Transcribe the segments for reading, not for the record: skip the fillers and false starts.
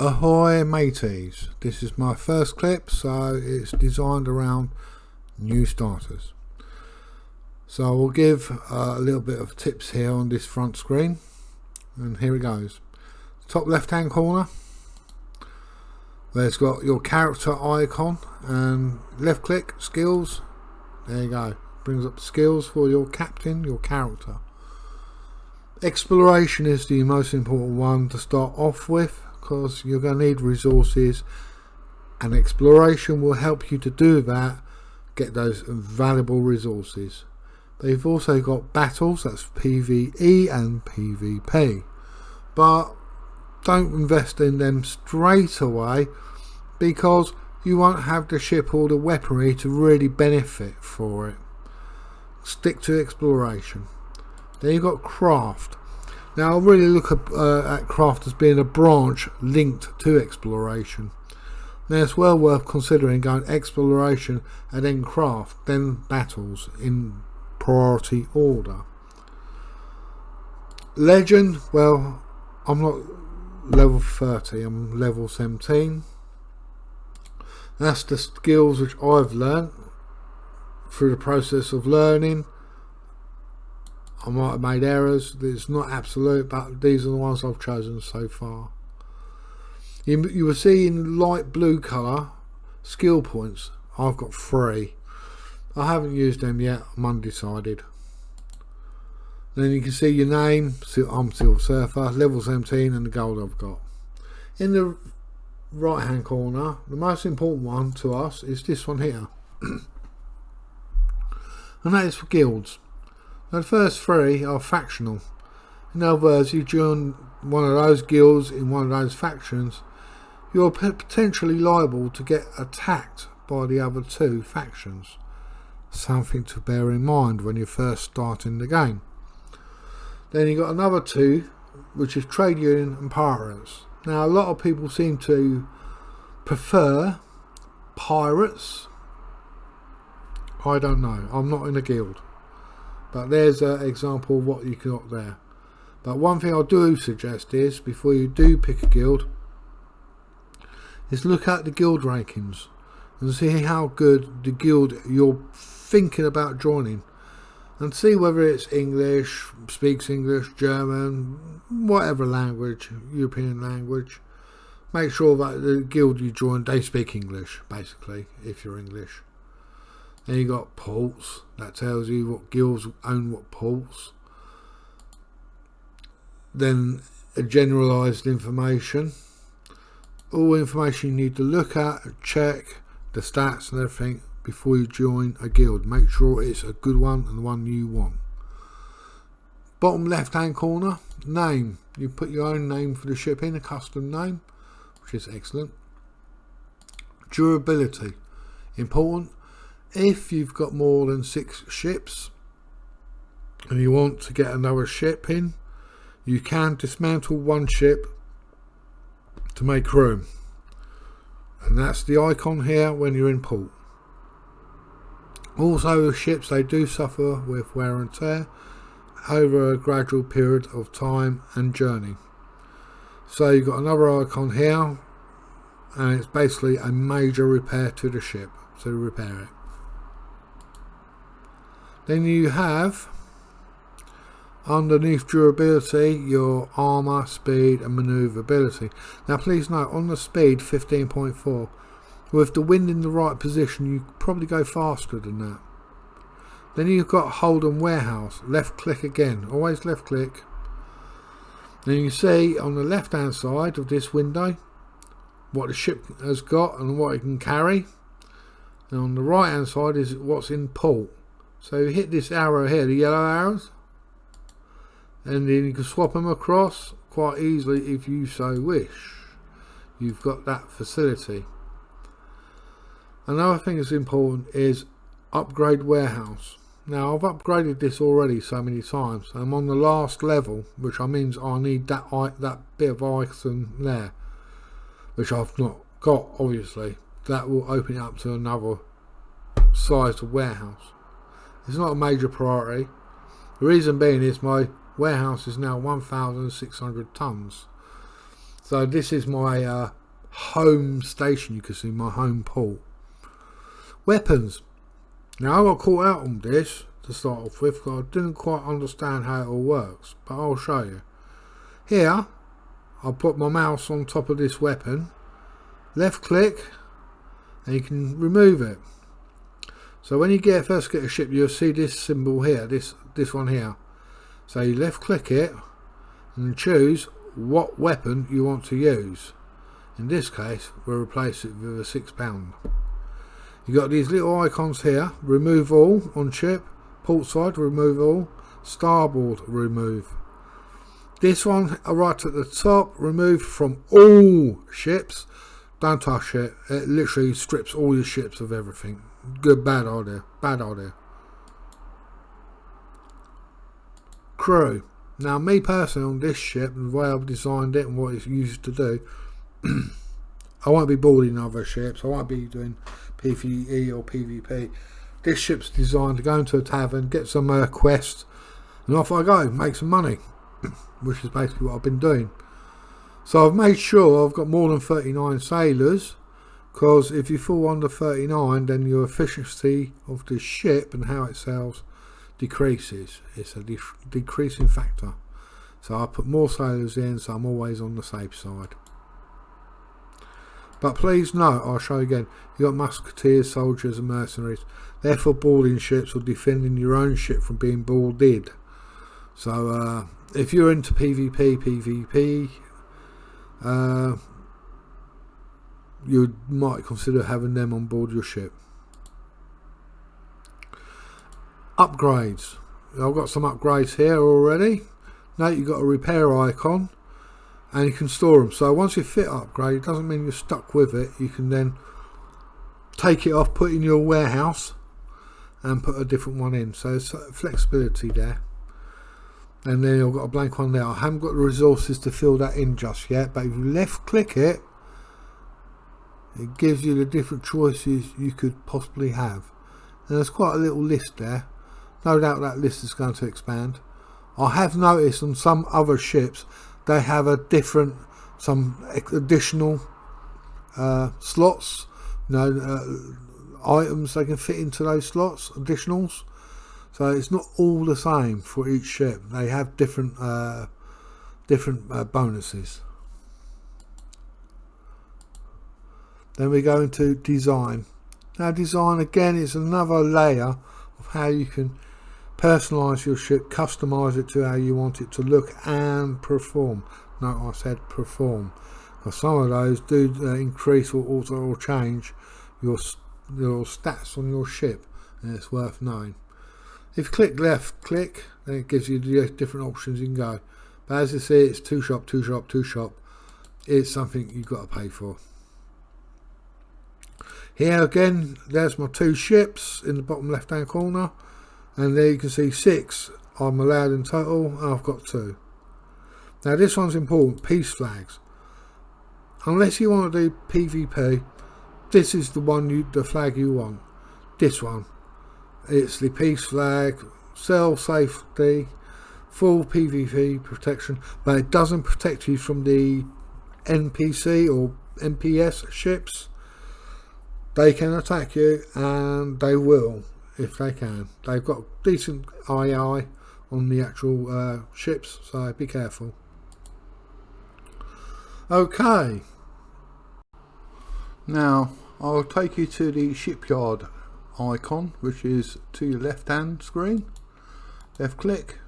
Ahoy mateys, this is my first clip, so it's designed around new starters. So we'll give a little bit of tips here on this front screen, and here it goes. Top left hand corner, there's got your character icon, and left click skills, there you go, brings up the skills for your captain, your character. Exploration is the most important one to start off with, because you're going to need resources, and exploration will help you to do that, get those valuable resources. They've also got battles, that's PvE and PvP, but don't invest in them straight away because you won't have the ship or the weaponry to really benefit for it. Stick to exploration. Then you've got craft. Now I really look at craft as being a branch linked to exploration. Now it's well worth considering going exploration and then craft, then battles in priority order. Legend, well, I'm not level 30, I'm level 17. That's the skills which I've learnt through the process of learning. I might have made errors, it's not absolute, but these are the ones I've chosen so far. You will see in light blue colour skill points. I've got 3. I haven't used them yet, I'm undecided. Then you can see your name, I'm Silver Surfer, level 17, and the gold I've got. In the right hand corner, the most important one to us is this one here. And that is for guilds. Now the first 3 are factional. In other words, you join one of those guilds in one of those factions, you're potentially liable to get attacked by the other 2 factions. Something to bear in mind when you're first starting the game. Then you got another 2, which is trade union and pirates. Now a lot of people seem to prefer pirates. I don't know, I'm not in a guild. But there's an example of what you got there. But one thing I do suggest is, before you do pick a guild, is look at the guild rankings and see how good the guild you're thinking about joining, and see whether it's English, speaks English, German, whatever language, European language. Make sure that the guild you join, they speak English, basically, if you're English. Then you got ports, that tells you what guilds own what ports. Then a generalised information. All information you need to look at, check the stats and everything before you join a guild. Make sure it's a good one and the one you want. Bottom left hand corner, name. You put your own name for the ship in, a custom name, which is excellent. Durability, important. If you've got more than 6 ships and you want to get another ship in, you can dismantle one ship to make room, and that's the icon here when you're in port. Also the ships, they do suffer with wear and tear over a gradual period of time and journey. So you've got another icon here, and it's basically a major repair to the ship, so repair it. Then you have underneath durability your armour, speed and manoeuvrability. Now please note, on the speed 15.4, with the wind in the right position you probably go faster than that. Then you've got hold and warehouse, left click again, always left click. Then you see on the left hand side of this window what the ship has got and what it can carry, and on the right hand side is what's in port. So you hit this arrow here, the yellow arrows, and then you can swap them across quite easily if you so wish. You've got that facility. Another thing that's important is upgrade warehouse. Now I've upgraded this already so many times. I'm on the last level, which means I need that bit of item there, which I've not got obviously. That will open it up to another size of warehouse. It's not a major priority. The reason being is my warehouse is now 1,600 tons. So this is my home station, you can see my home port. Weapons. Now I got caught out on this to start off with because I didn't quite understand how it all works, but I'll show you. Here I'll put my mouse on top of this weapon, left click, and you can remove it. So when you first get a ship, you'll see this symbol here, this one here. So you left click it and choose what weapon you want to use. In this case we'll replace it with a 6-pound. You got these little icons here: remove all on ship, port side remove all, starboard remove. This one right at the top, remove from all ships. Don't touch it, it literally strips all your ships of everything. Good, bad idea, bad idea. Crew. Now me personally on this ship, and the way I've designed it and what it's used to do, I won't be boarding other ships, I won't be doing PvE or PvP. This ship's designed to go into a tavern, get some quest, and off I go, make some money, which is basically what I've been doing. So I've made sure I've got more than 39 sailors, because if you fall under 39 then your efficiency of the ship and how it sails decreases. It's a decreasing factor. So I put more sailors in, so I'm always on the safe side. But please note, I'll show you again, you got musketeers, soldiers and mercenaries. They're for boarding ships or defending your own ship from being boarded. So if you're into PvP, you might consider having them on board your ship. Upgrades. I've got some upgrades here already. Now you've got a repair icon and you can store them. So once you fit upgrade, it doesn't mean you're stuck with it. You can then take it off, put it in your warehouse and put a different one in. So there's flexibility there. And then I've got a blank one there. I haven't got the resources to fill that in just yet, but if you left click it, it gives you the different choices you could possibly have. And there's quite a little list there. No doubt that list is going to expand. I have noticed on some other ships they have some additional slots, items they can fit into those slots, additionals. So it's not all the same for each ship. They have different bonuses. Then we go into design. Now design again is another layer of how you can personalize your ship, customize it to how you want it to look and perform. No, I said perform, because some of those do increase or alter or change your stats on your ship, and it's worth knowing. If you click left click, then it gives you the different options you can go. But as you see, it's two shop. It's something you've got to pay for. Here again, there's my 2 ships in the bottom left hand corner, and there you can see 6 I'm allowed in total, and I've got 2. Now this one's important, peace flags. Unless you want to do PvP, this is the flag you want. This one. It's the peace flag, cell safety, full PvP protection, but it doesn't protect you from the NPC or NPS ships. They can attack you, and they will if they can. They've got decent AI on the actual ships, so be careful. Okay, now I'll take you to the shipyard icon, which is to your left hand screen. Left click.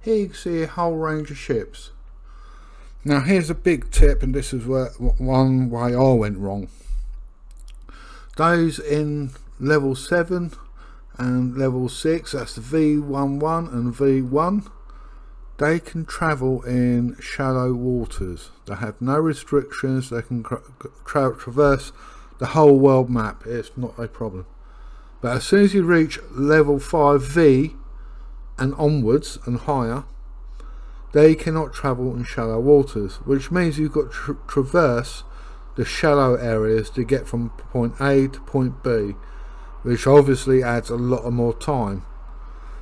Here you can see a whole range of ships. Now here's a big tip, and this is one way I went wrong. Those in level 7 and level 6, that's the V11 and V1, they can travel in shallow waters. They have no restrictions. They can traverse the whole world map. It's not a problem. But as soon as you reach level 5V and onwards and higher, they cannot travel in shallow waters, which means you've got to traverse the shallow areas to get from point A to point B, which obviously adds a lot more time.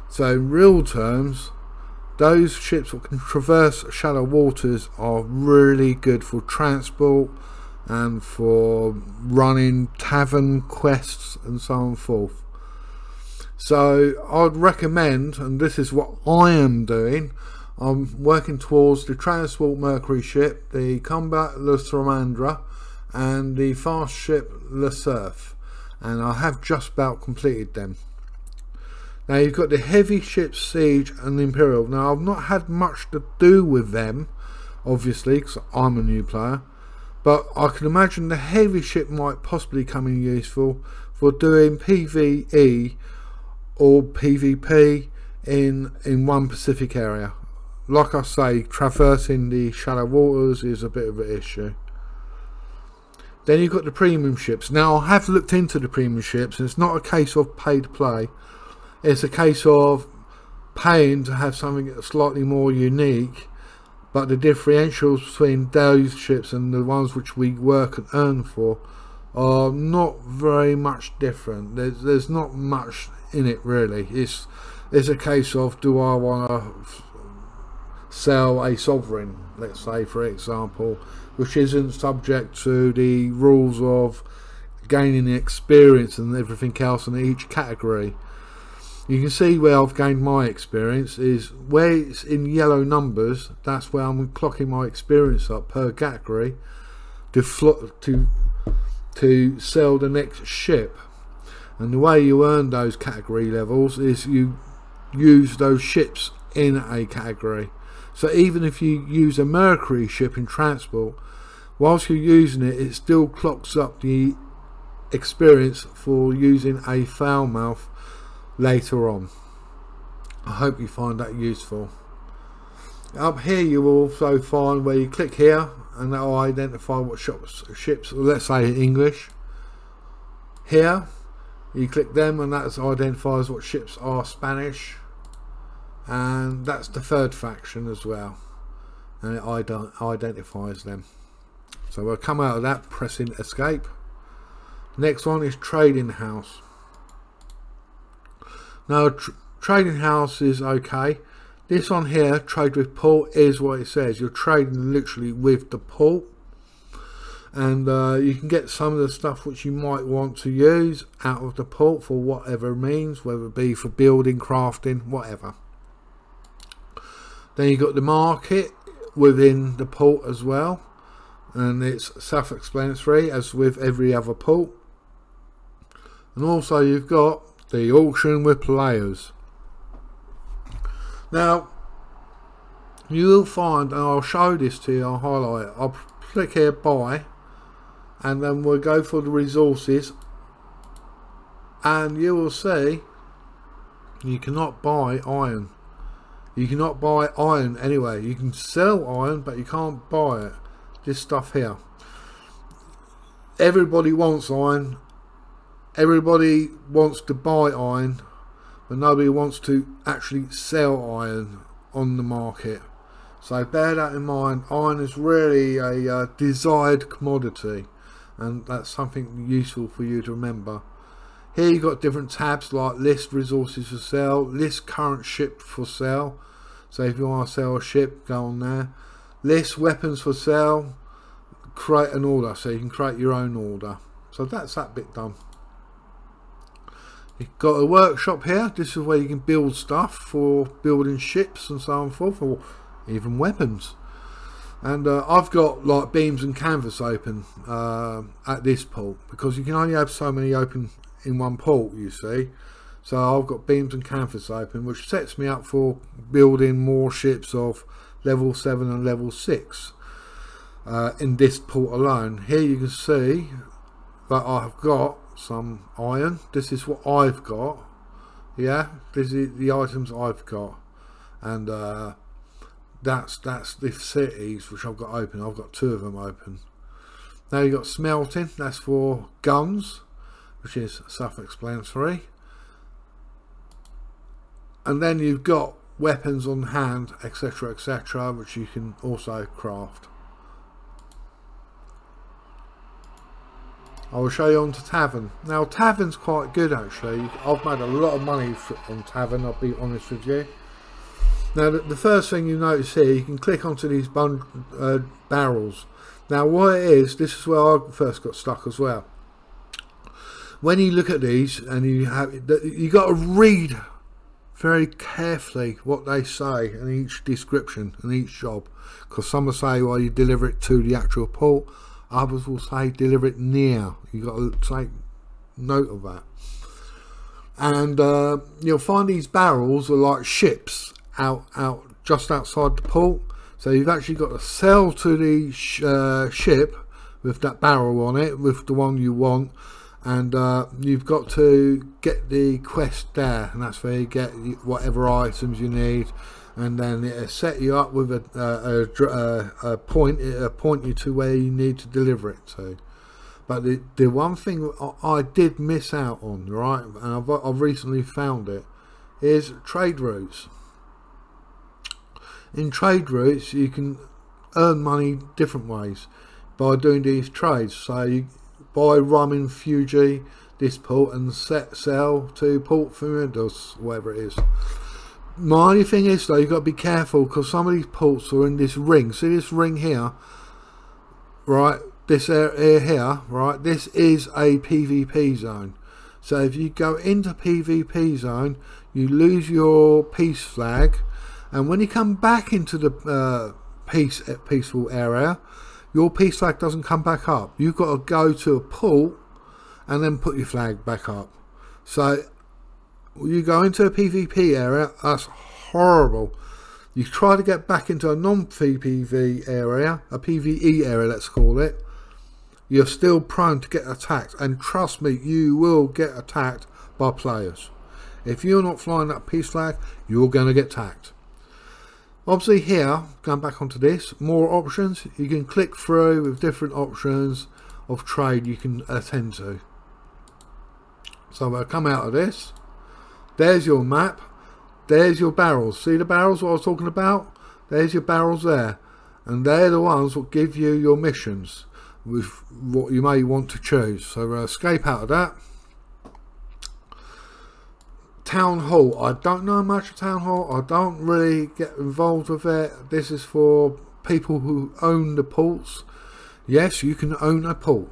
So in real terms, Those ships that can traverse shallow waters are really good for transport and for running tavern quests and so on and forth. So I'd recommend, and this is what I am doing, I'm working towards the Transport Mercury ship, the Combat Le Salamandre, and the fast ship Le Cerf, and I have just about completed them. Now you've got the heavy ships Siege and Imperial. Now I've not had much to do with them, obviously, because I'm a new player, but I can imagine the heavy ship might possibly come in useful for doing PvE or PvP in one Pacific area. Like I say, traversing the shallow waters is a bit of an issue. Then you've got the premium ships. Now I have looked into the premium ships, and it's not a case of pay to play. It's a case of paying to have something that's slightly more unique, but the differentials between those ships and the ones which we work and earn for are not very much different. There's not much in it really. It's a case of, do I want to sell a sovereign, let's say for example, which isn't subject to the rules of gaining experience and everything else in each category. You can see where I've gained my experience is where it's in yellow numbers. That's where I'm clocking my experience up per category to sell the next ship. And the way you earn those category levels is you use those ships in a category. So even if you use a Mercury ship in transport, whilst you're using it, it still clocks up the experience for using a foulmouth later on. I hope you find that useful. Up here you will also find where you click here and that will identify what ships, let's say in English. Here you click them and that identifies what ships are Spanish, and that's the third faction as well, and it identifies them. So we'll come out of that pressing escape. Next one is Trading House. Now Trading House is okay. This one here, trade with port, is what it says. You're trading literally with the port, and you can get some of the stuff which you might want to use out of the port for whatever means, whether it be for building, crafting, whatever. Then you've got the market within the port as well, and it's self-explanatory as with every other port. And also you've got the auction with players. Now you will find, and I'll show this to you, I'll highlight it. I'll click here buy, and then we'll go for the resources, and you will see you cannot buy iron. You cannot buy iron anyway. You can sell iron, but you can't buy it. This stuff here. Everybody wants iron. Everybody wants to buy iron, but nobody wants to actually sell iron on the market. So bear that in mind. Iron is really a desired commodity, and that's something useful for you to remember. Here you've got different tabs like list resources for sale, list current ship for sale. So if you want to sell a ship, go on there. List weapons for sale, create an order, so you can create your own order. So that's that bit done. You've got a workshop here. This is where you can build stuff for building ships and so on and forth, or even weapons. And I've got like beams and canvas open at this port, because you can only have so many open in one port, you see. So I've got beams and canvas open, which sets me up for building more ships of level 7 and level 6 in this port alone. Here you can see that I've got some iron. This is what I've got. Yeah, this is the items I've got, and that's the cities which I've got open. I've got 2 of them open. Now you've got smelting. That's for guns, which is self-explanatory. And then you've got weapons on hand, etc, etc, which you can also craft. I will show you on to Tavern. Now Tavern's quite good actually. I've made a lot of money on Tavern, I'll be honest with you. Now the first thing you notice here, you can click onto these barrels. Now what it is, this is where I first got stuck as well. When you look at these, and you got to read very carefully what they say in each description and each job, because some will say, well, you deliver it to the actual port, others will say deliver it near. You got to take note of that. And you'll find these barrels are like ships out just outside the port. So you've actually got to sail to the ship with that barrel on it, with the one you want, and you've got to get the quest there, and that's where you get whatever items you need, and then it'll set you up with a point. It'll point you to where you need to deliver it to. But the one thing I did miss out on, right, and I've recently found it, is trade routes. In trade routes, you can earn money different ways by doing these trades. So you buy rum in Fuji, this port, and sell to Port Fumendos, whatever it is. My only thing is though, you've got to be careful, because some of these ports are in this ring. See this ring here, right? This area here, right? This is a PvP zone. So if you go into PvP zone, you lose your peace flag, and when you come back into the peaceful area, your peace flag doesn't come back up. You've got to go to a port and then put your flag back up. So you go into a PvP area, that's horrible. You try to get back into a non-PvP area, a PvE area let's call it, you're still prone to get attacked, and trust me, you will get attacked by players. If you're not flying that peace flag, you're going to get attacked. Obviously here, going back onto this, more options. You can click through with different options of trade you can attend to. So I'll come out of this. There's your map. There's your barrels. See the barrels what I was talking about? There's your barrels there. And they're the ones that give you your missions with what you may want to choose. So escape out of that. Town Hall. I don't know much of Town Hall. I don't really get involved with it. This is for people who own the ports. Yes, you can own a port.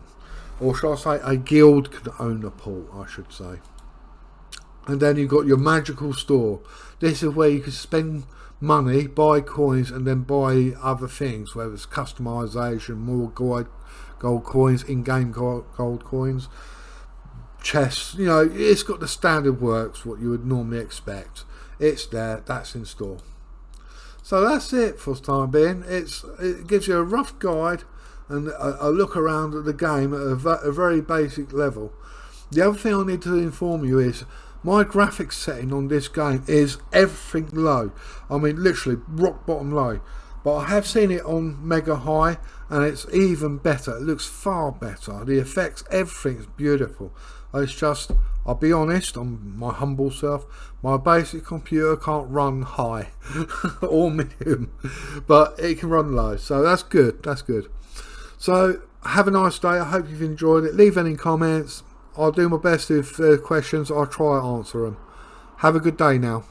Or shall I say a guild can own a port, I should say. And then you've got your magical store. This is where you can spend money, buy coins, and then buy other things, whether it's customization, more gold coins, in-game gold coins, chests. You know, it's got the standard works, what you would normally expect. It's there, that's in store. So that's it for the time being. It gives you a rough guide and a look around at the game at a very basic level. The other thing I need to inform you is my graphics setting on this game is everything low. I mean literally rock bottom low. But I have seen it on mega high, and it's even better. It looks far better. The effects, everything's beautiful. It's just, I'll be honest, on my humble self, my basic computer can't run high or medium, but it can run low. So that's good. That's good. So have a nice day. I hope you've enjoyed it. Leave any comments. I'll do my best. If there are questions, I'll try to answer them. Have a good day now.